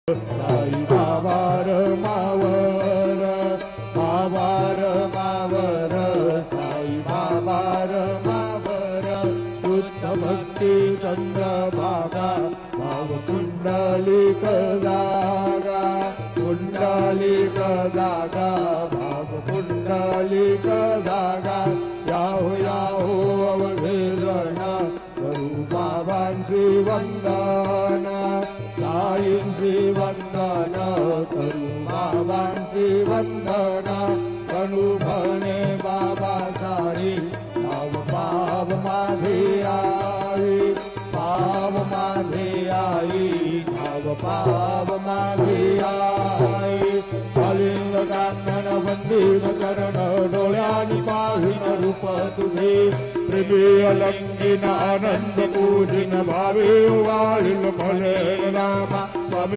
साई बाबा रमावर मावर मावर साई बाबा रमावर शुद्ध भक्ती चंद्रभागा भाव कुंडलिक जागा कुंडलिक जागा भाव कुंडलिक जागा याहो याहो अवघेजन करू बाबांची वंदन साईंची वंदन करू बाबांची वंदन अनुभवने बाबा साई पाव माझे आई पाव माझे आई पाव माझे आई अलिंग कांदन वंदीन चरण डोळ्यानी पाहिन रूप तुझे प्रेमी अलंकीन आनंद पूजिन भावे वाळील भले रामा